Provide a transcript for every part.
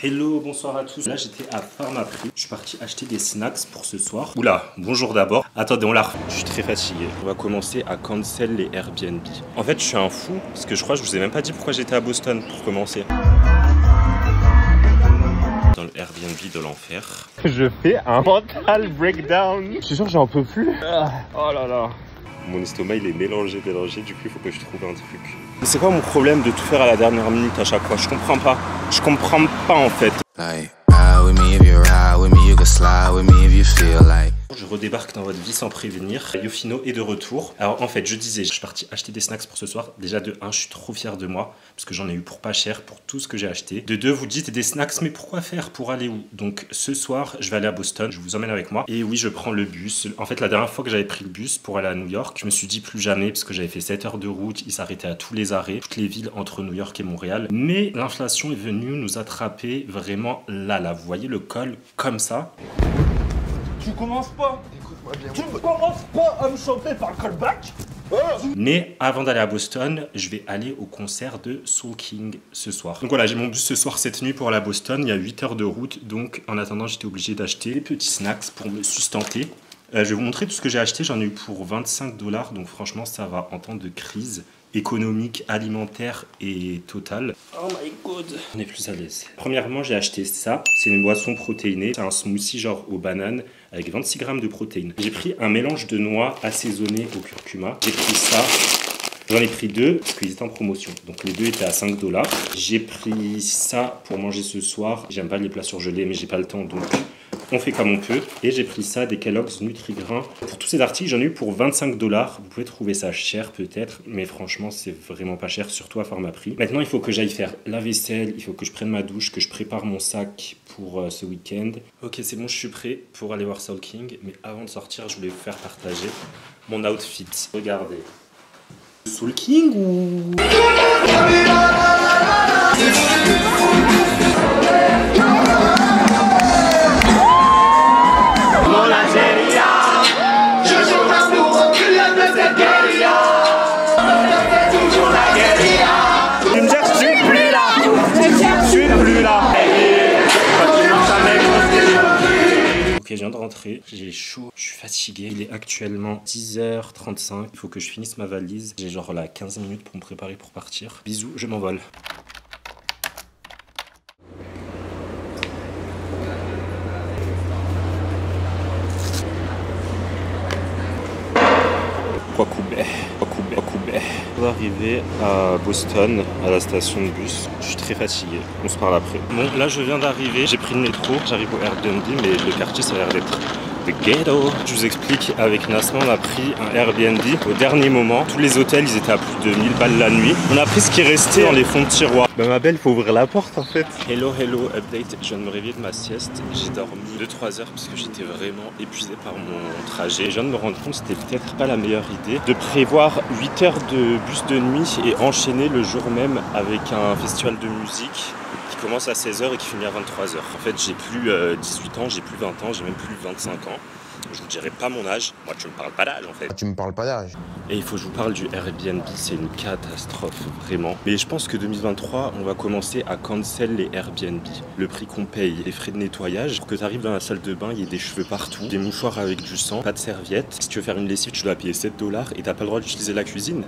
Hello, bonsoir à tous. Là, j'étais à Pharmaprix. Je suis parti acheter des snacks pour ce soir. Oula, bonjour d'abord. Attendez, on la refait. Je suis très fatigué. On va commencer à cancel les Airbnb. En fait, je suis un fou parce que je crois que je vous ai même pas dit pourquoi j'étais à Boston pour commencer. Dans le Airbnb de l'enfer. Je fais un mental breakdown. Je suis sûr que j'en peux plus. Oh là là. Mon estomac il est mélangé, du coup il faut que je trouve un truc. C'est quoi mon problème de tout faire à la dernière minute à chaque fois? Je comprends pas. Je comprends pas en fait. Je redébarque dans votre vie sans prévenir. Yofino est de retour. Alors en fait, je disais, je suis parti acheter des snacks pour ce soir. Déjà de 1, je suis trop fier de moi parce que j'en ai eu pour pas cher pour tout ce que j'ai acheté. De 2, vous dites des snacks, mais pourquoi faire? Pour aller où? Donc ce soir, je vais aller à Boston. Je vous emmène avec moi. Et oui, je prends le bus. En fait, la dernière fois que j'avais pris le bus pour aller à New York, je me suis dit plus jamais parce que j'avais fait 7 heures de route. Il s'arrêtait à tous les arrêts, toutes les villes entre New York et Montréal. Mais l'inflation est venue nous attraper vraiment là. Vous voyez le col comme ça. Tu commences pas. Écoute-moi bien. Tu ne commences pas à me chanter par le callback. Mais avant d'aller à Boston, je vais aller au concert de Soul King ce soir. Donc voilà, j'ai mon bus ce soir, cette nuit pour aller à Boston. Il y a 8 heures de route, donc en attendant, j'étais obligé d'acheter des petits snacks pour me sustenter. Je vais vous montrer tout ce que j'ai acheté. J'en ai eu pour 25 $, donc franchement, ça va en temps de crise économique, alimentaire et totale. Oh my god, on est plus à l'aise. Premièrement, j'ai acheté ça. C'est une boisson protéinée. C'est un smoothie genre aux bananes avec 26 grammes de protéines. J'ai pris un mélange de noix assaisonné au curcuma. J'ai pris ça. J'en ai pris 2 parce qu'ils étaient en promotion. Donc les 2 étaient à 5 $. J'ai pris ça pour manger ce soir. J'aime pas les plats surgelés, mais j'ai pas le temps, donc on fait comme on peut. Et j'ai pris ça, des Kellogg's Nutri-Grains. Pour tous ces articles, j'en ai eu pour 25 $. Vous pouvez trouver ça cher peut-être, mais franchement, c'est vraiment pas cher, surtout à Pharmaprix. Maintenant, il faut que j'aille faire la vaisselle, il faut que je prenne ma douche, que je prépare mon sac pour ce week-end. Ok, c'est bon, je suis prêt pour aller voir Soul King. Mais avant de sortir, je voulais vous faire partager mon outfit. Regardez. Soul King ou... Je viens de rentrer, j'ai chaud, je suis fatigué. Il est actuellement 10h35. Il faut que je finisse ma valise. J'ai genre là 15 minutes pour me préparer pour partir. Bisous, je m'envole. On va arriver à Boston, à la station de bus. Je suis très fatigué, on se parle après. Bon, là je viens d'arriver, j'ai pris le métro, j'arrive au Airbnb, mais le quartier ça a l'air d'être the ghetto. Je vous explique, avec Nasma on a pris un Airbnb au dernier moment. Tous les hôtels ils étaient à plus de 1000 balles la nuit. On a pris ce qui restait dans les fonds de tiroir. Bah ma belle, faut ouvrir la porte en fait. Hello, update. Je viens de me réveiller de ma sieste. J'ai dormi 2-3 heures parce que j'étais vraiment épuisé par mon trajet. Je viens de me rendre compte que c'était peut-être pas la meilleure idée de prévoir 8 heures de bus de nuit et enchaîner le jour même avec un festival de musique qui commence à 16h et qui finit à 23h. En fait, j'ai plus 18 ans, j'ai plus 20 ans, j'ai même plus 25 ans. Je vous dirai pas mon âge. Moi, tu me parles pas d'âge en fait. Tu me parles pas d'âge. Et il faut que je vous parle du Airbnb, c'est une catastrophe, vraiment. Mais je pense que 2023, on va commencer à cancel les Airbnb. Le prix qu'on paye, les frais de nettoyage. Pour que tu arrives dans la salle de bain, il y a des cheveux partout, des mouchoirs avec du sang, pas de serviettes. Si tu veux faire une lessive, tu dois payer 7 $ et t'as pas le droit d'utiliser la cuisine.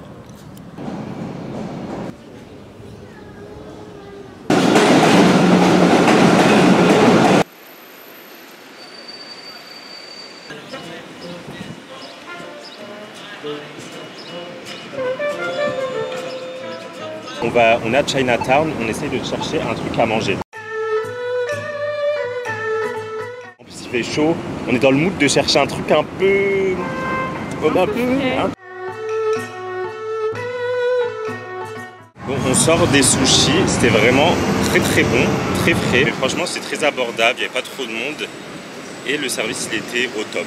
On est à Chinatown, on essaye de chercher un truc à manger. En plus il fait chaud, on est dans le mood de chercher un truc un peu... Bon, on sort des sushis, c'était vraiment très bon, très frais. Mais franchement c'est très abordable, il n'y avait pas trop de monde. Et le service il était au top.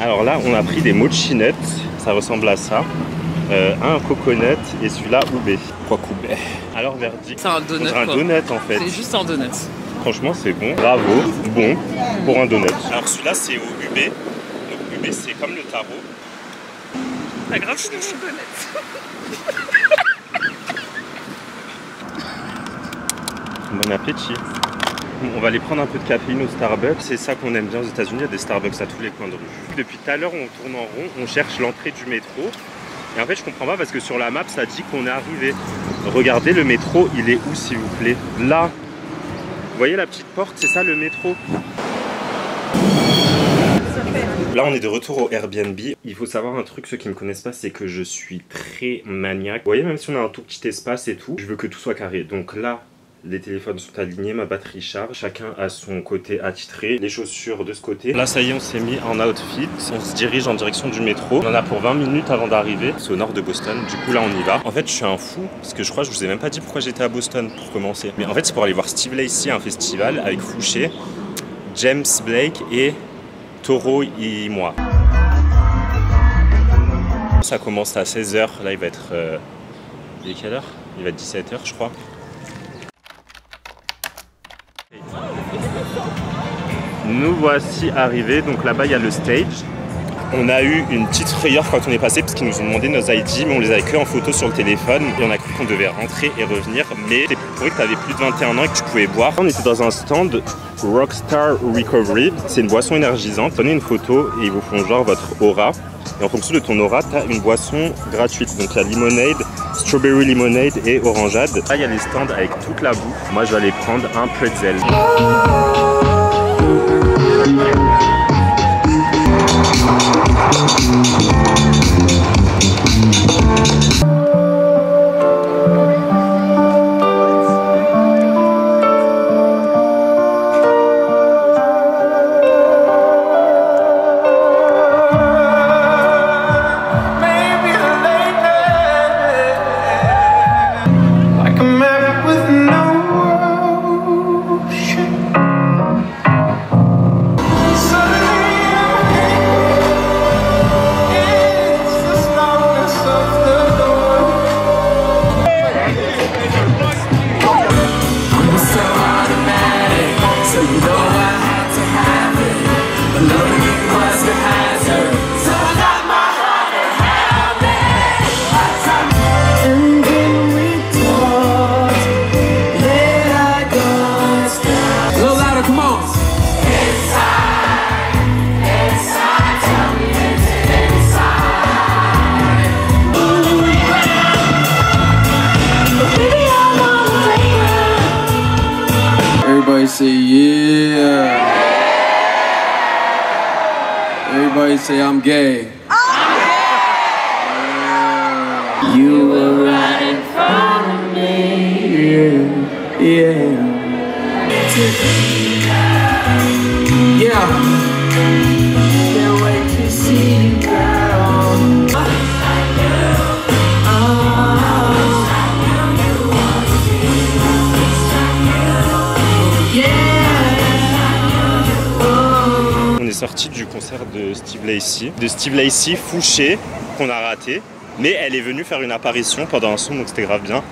Alors là, on a pris des mochinettes, ça ressemble à ça. Un coconut et celui-là Ube. Quoi Ube. Alors verdict. C'est un donut. Un donut en fait. C'est juste un donut. Franchement c'est bon. Bravo, bon pour un donut. Alors celui-là c'est au Ube. Donc Ube c'est comme le taro. Pas grave, je suis honnête. Bon appétit. On va aller prendre un peu de caféine au Starbucks. C'est ça qu'on aime bien aux États-Unis, il y a des Starbucks à tous les coins de rue. Depuis tout à l'heure, on tourne en rond, on cherche l'entrée du métro. Et en fait, je comprends pas parce que sur la map, ça dit qu'on est arrivé. Regardez, le métro, il est où, s'il vous plaît? Là. Vous voyez la petite porte, c'est ça le métro? Là, on est de retour au Airbnb. Il faut savoir un truc, ceux qui ne me connaissent pas, c'est que je suis très maniaque. Vous voyez, même si on a un tout petit espace et tout, je veux que tout soit carré. Donc là, les téléphones sont alignés, ma batterie charge, chacun a son côté attitré, les chaussures de ce côté. Là ça y est, on s'est mis en outfit, on se dirige en direction du métro. On en a pour 20 minutes avant d'arriver, c'est au nord de Boston, du coup là on y va. En fait je suis un fou, parce que je crois que je vous ai même pas dit pourquoi j'étais à Boston pour commencer. Mais en fait c'est pour aller voir Steve Lacy, un festival avec Fouché, James Blake et Toro et moi. Ça commence à 16h, là il va être... il est quelle heure? Il va être 17h je crois. Nous voici arrivés, donc là-bas il y a le stage. On a eu une petite frayeur quand on est passé parce qu'ils nous ont demandé nos ID, mais on les avait que en photo sur le téléphone et on a cru qu'on devait rentrer et revenir, mais c'est prouvé que tu avais plus de 21 ans et que tu pouvais boire. On était dans un stand Rockstar Recovery, c'est une boisson énergisante. Prenez une photo et ils vous font genre votre aura. Et en fonction de ton aura, tu as une boisson gratuite. Donc il y a limonade, strawberry lemonade et orangeade. Là il y a les stands avec toute la bouffe. Moi je vais aller prendre un pretzel. Everybody say yeah. Everybody say I'm gay. Yeah. You were right in front of me. Yeah. Yeah. Can't wait to see you, girl. On est sorti du concert de Steve Lacy, Fouché, qu'on a raté, mais elle est venue faire une apparition pendant un son, donc c'était grave bien.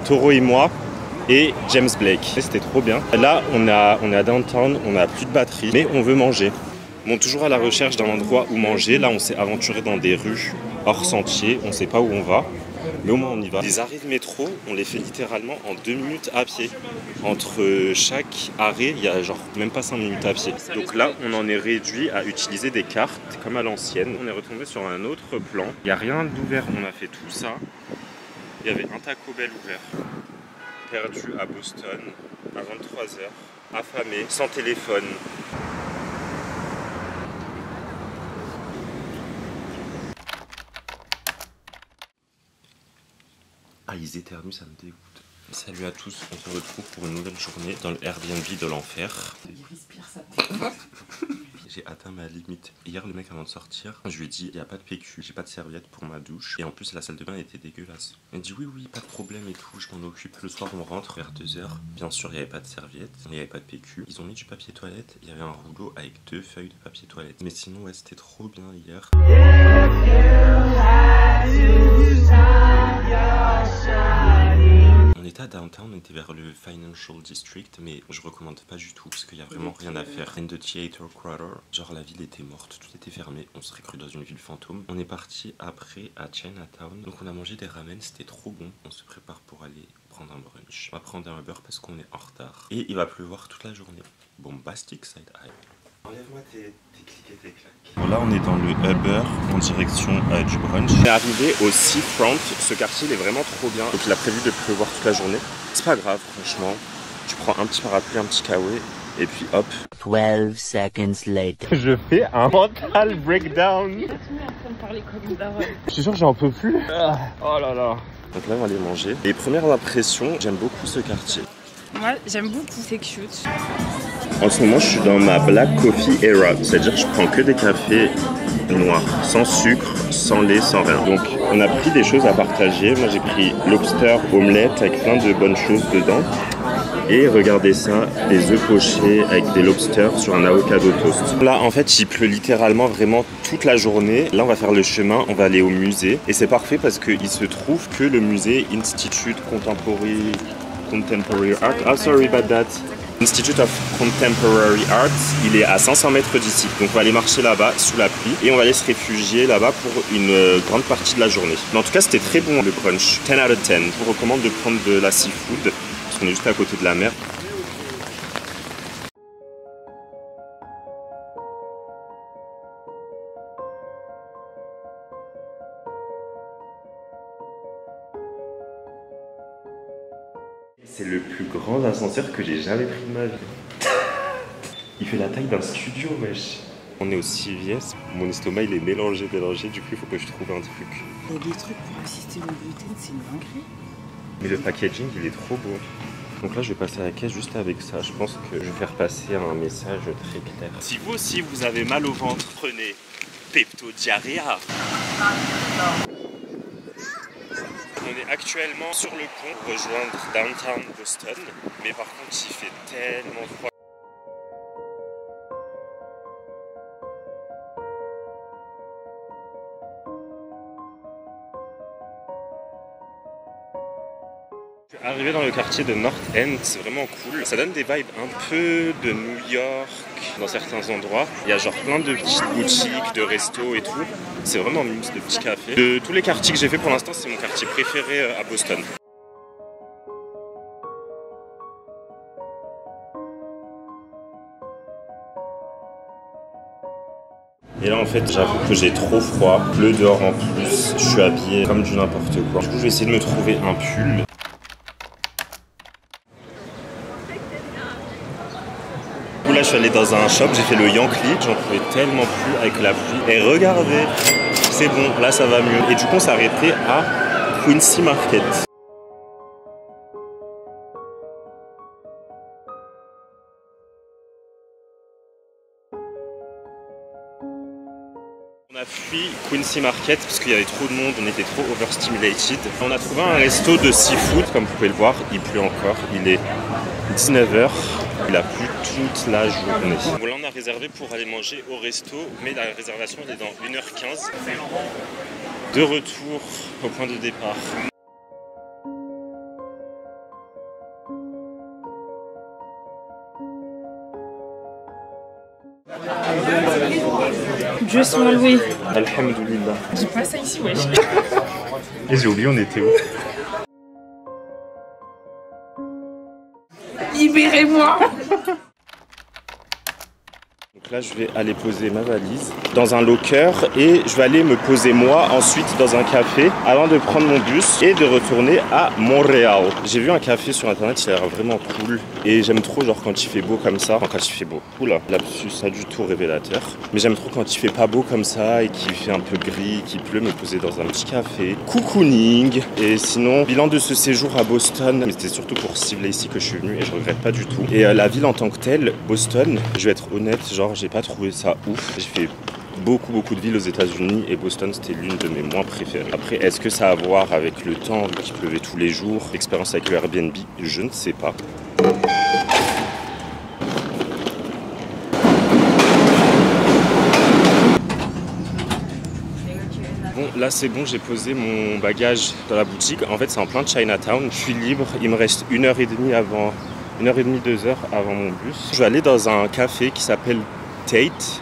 Toro et moi et James Blake, c'était trop bien. Là on est à downtown, on n'a plus de batterie, mais on veut manger. Bon, toujours à la recherche d'un endroit où manger. Là on s'est aventuré dans des rues hors sentier, on sait pas où on va, mais au moins on y va. Les arrêts de métro, on les fait littéralement en 2 minutes à pied. Entre chaque arrêt, il y a genre même pas 5 minutes à pied. Donc là, on en est réduit à utiliser des cartes comme à l'ancienne. On est retombé sur un autre plan. Il n'y a rien d'ouvert, on a fait tout ça. Il y avait un Taco Bell ouvert. Perdu à Boston, à 23h, affamé, sans téléphone. Ah, ils éternuent, ça me dégoûte. Salut à tous, on se retrouve pour une nouvelle journée dans le Airbnb de l'enfer. Il respire, ça me J'ai atteint ma limite. Hier, le mec, avant de sortir, je lui ai dit, il n'y a pas de PQ, j'ai pas de serviette pour ma douche. Et en plus, la salle de bain était dégueulasse. Il m'a dit, oui, pas de problème et tout, je m'en occupe. Le soir, on rentre vers 2h. Bien sûr, il n'y avait pas de serviette, il n'y avait pas de PQ. Ils ont mis du papier toilette, il y avait un rouleau avec 2 feuilles de papier toilette. Mais sinon, ouais, c'était trop bien hier. On était à downtown. downtown, on était vers le Financial District, mais je recommande pas du tout parce qu'il y a vraiment rien à faire. In the Theater Quarter, genre la ville était morte, tout était fermé, on serait cru dans une ville fantôme. On est parti après à Chinatown, donc on a mangé des ramen, c'était trop bon. On se prépare pour aller prendre un brunch. On va prendre un Uber parce qu'on est en retard. Et il va pleuvoir toute la journée. Bombastic side eye. Enlève-moi tes clics et tes claques. Bon, là on est dans le Uber en direction du brunch. On est arrivé au Seafront, ce quartier il est vraiment trop bien. Donc il a prévu de pleuvoir toute la journée. C'est pas grave franchement. Tu prends un petit parapluie, un petit kawaii et puis hop. 12 seconds later. Je fais un mental breakdown. Je suis sûr que j'en peux plus. Oh là là. Donc là on va aller manger. Les premières impressions, j'aime beaucoup ce quartier. Moi, j'aime beaucoup, c'est cute. En ce moment, je suis dans ma black coffee era, c'est-à-dire que je prends que des cafés noirs, sans sucre, sans lait, sans rien. Donc, on a pris des choses à partager. Moi, j'ai pris lobster omelette avec plein de bonnes choses dedans. Et regardez ça, des œufs pochés avec des lobsters sur un avocado toast. Là, en fait, il pleut littéralement vraiment toute la journée. Là, on va faire le chemin, on va aller au musée. Et c'est parfait parce qu'il se trouve que le musée Institute Contemporary Art. Oh, sorry about that. Institute of Contemporary Art, il est à 500 mètres d'ici. Donc on va aller marcher là-bas sous la pluie et on va aller se réfugier là-bas pour une grande partie de la journée. Mais en tout cas, c'était très bon le brunch. 10 out of 10. Je vous recommande de prendre de la seafood parce qu'on est juste à côté de la mer. C'est le plus grand ascenseur que j'ai jamais pris de ma vie. Il fait la taille d'un studio, wesh. On est au CVS, mon estomac il est mélangé, du coup il faut que je trouve un truc. Il y a des trucs pour assister au gluten, c'est une dinguerie. Mais le packaging il est trop beau. Donc là je vais passer à la caisse juste avec ça. Je pense que je vais faire passer un message très clair. Si vous aussi vous avez mal au ventre, prenez Pepto Diarrhea. On est actuellement sur le pont pour rejoindre Downtown Boston, mais par contre il fait tellement froid. Je suis arrivé dans le quartier de North End, c'est vraiment cool. Ça donne des vibes un peu de New York dans certains endroits. Il y a genre plein de petites boutiques, de restos et tout. C'est vraiment mix de petits cafés. De tous les quartiers que j'ai fait pour l'instant, c'est mon quartier préféré à Boston. Et là en fait j'avoue que j'ai trop froid, bleu dehors en plus, je suis habillé comme du n'importe quoi. Du coup je vais essayer de me trouver un pull. Là je suis allé dans un shop, j'ai fait le Yankee, j'en pouvais tellement plus avec la pluie. Et regardez, c'est bon, là ça va mieux. Et du coup on s'est arrêté à Quincy Market. On a fui Quincy Market parce qu'il y avait trop de monde, on était trop overstimulated. On a trouvé un resto de seafood, comme vous pouvez le voir, il pleut encore, il est 19h. Il a plu toute la journée. Bon, là on a réservé pour aller manger au resto, mais la réservation elle est dans 1h15. De retour au point de départ. Dieu soit loué. Alhamdoulilah. Dis pas ça ici, wesh. Et j'ai oublié on était où. Libérez-moi. Donc là je vais aller poser ma valise dans un locker et je vais aller me poser moi ensuite dans un café avant de prendre mon bus et de retourner à Montréal. J'ai vu un café sur internet, il a l'air vraiment cool et j'aime trop genre quand il fait beau comme ça, enfin quand il fait beau, oula, lapsus pas du tout révélateur, mais j'aime trop quand il fait pas beau comme ça et qu'il fait un peu gris, qu'il pleut, me poser dans un petit café, cocooning. Et sinon, bilan de ce séjour à Boston, mais c'était surtout pour Steve Lacey que je suis venu et je regrette pas du tout. Et la ville en tant que telle, Boston, je vais être honnête, genre j'ai pas trouvé ça ouf. J'ai fait beaucoup de villes aux États-Unis et Boston c'était l'une de mes moins préférées. Après, est-ce que ça a à voir avec le temps, vu qu'il pleuvait tous les jours, l'expérience avec le Airbnb? Je ne sais pas. Bon, Là c'est bon, j'ai posé mon bagage dans la boutique. En fait c'est en plein Chinatown. Je suis libre, il me reste 1h30 avant... 1h30, 2h avant mon bus. Je vais aller dans un café qui s'appelle Tate,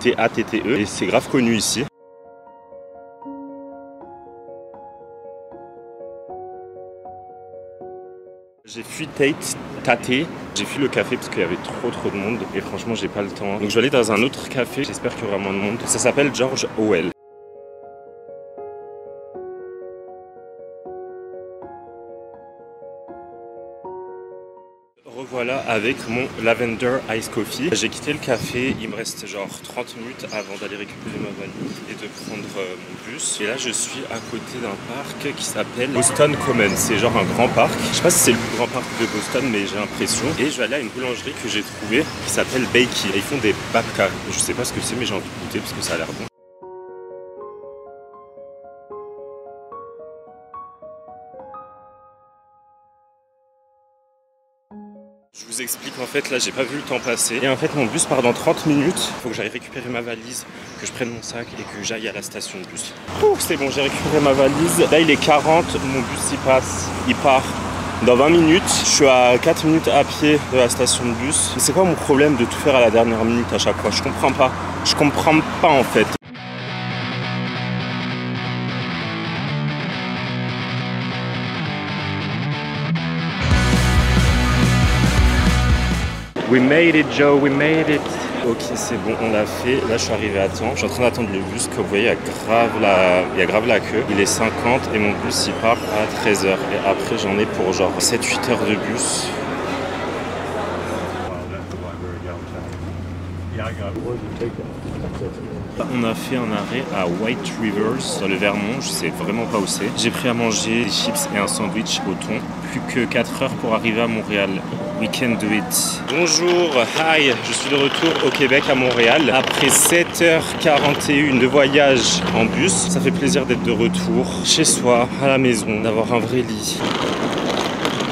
T-A-T-T-E, et c'est grave connu ici. J'ai fui Tate, j'ai fui le café parce qu'il y avait trop de monde et franchement j'ai pas le temps. Donc je vais aller dans un autre café, j'espère qu'il y aura moins de monde. Ça s'appelle George Howell. Revoilà avec mon Lavender Ice Coffee. J'ai quitté le café, il me reste genre 30 minutes avant d'aller récupérer ma valise et de prendre mon bus. Et là je suis à côté d'un parc qui s'appelle Boston Common. C'est genre un grand parc. Je sais pas si c'est le plus grand parc de Boston mais j'ai l'impression. Et je vais aller à une boulangerie que j'ai trouvée qui s'appelle Bakey. Et ils font des babkas. Je sais pas ce que c'est mais j'ai envie de goûter parce que ça a l'air bon. Je vous explique, en fait, là, j'ai pas vu le temps passer. Et en fait, mon bus part dans 30 minutes. Il faut que j'aille récupérer ma valise, que je prenne mon sac et que j'aille à la station de bus. C'est bon, j'ai récupéré ma valise. Là, il est 40, mon bus y passe, il part dans 20 minutes. Je suis à 4 minutes à pied de la station de bus. C'est quoi mon problème de tout faire à la dernière minute à chaque fois? Je comprends pas. Je comprends pas, en fait. We made it, Joe, we made it. Ok, c'est bon, on l'a fait. Là, je suis arrivé à temps. Je suis en train d'attendre le bus. Comme vous voyez, il y a grave la queue. Il est 50 et mon bus, il part à 13h. Et après, j'en ai pour genre 7-8 heures de bus. On a fait un arrêt à White Rivers, dans le Vermont, je sais vraiment pas où c'est. J'ai pris à manger des chips et un sandwich au thon. Plus que 4 heures pour arriver à Montréal. We can do it. Bonjour, hi, je suis de retour au Québec à Montréal. Après 7h41 de voyage en bus, ça fait plaisir d'être de retour chez soi, à la maison, d'avoir un vrai lit.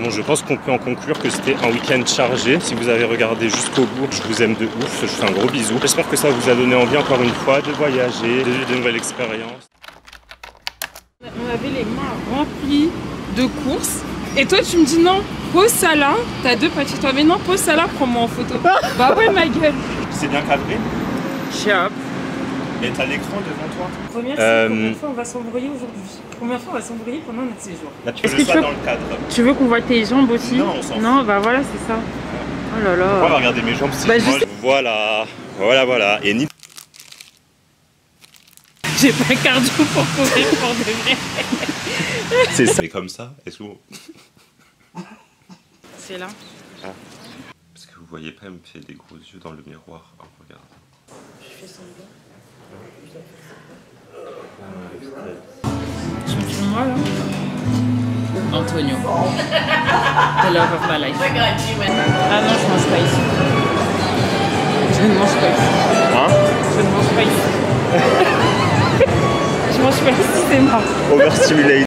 Bon, je pense qu'on peut en conclure que c'était un week-end chargé. Si vous avez regardé jusqu'au bout, je vous aime de ouf, je vous fais un gros bisou. J'espère que ça vous a donné envie encore une fois de voyager, de vivre de nouvelles expériences. On avait les mains remplies de courses. Et toi, tu me dis non, pose ça là. T'as deux petits toi, mais non, pose ça là, prends-moi en photo. Bah ouais, ma gueule. C'est bien cadré? Chap. Et t'as l'écran devant toi? Première fois, on va s'embrouiller aujourd'hui. Première fois, on va s'embrouiller pendant notre séjour. Là, tu veux ça dans le cadre? Tu veux qu'on voit tes jambes aussi? Non, on s'en fout. Non, bah voilà, c'est ça. Oh là là. Pourquoi on va regarder mes jambes si Bah, moi, voilà. Et ni... J'ai pas un cardio pour courir pour de vrai. C'est ça. C'est comme ça, est-ce que... C'est là. Ah. Parce que vous voyez pas, elle me fait des gros yeux dans le miroir. Oh, regarde. Je fais semblant. Tu me filmes moi là? Antonio. The love of my life. Ah non, je mange pas ici. Je ne mange pas ici. Hein? Je ne mange pas ici. Je mange pas ici, c'est marrant. Overstimulate.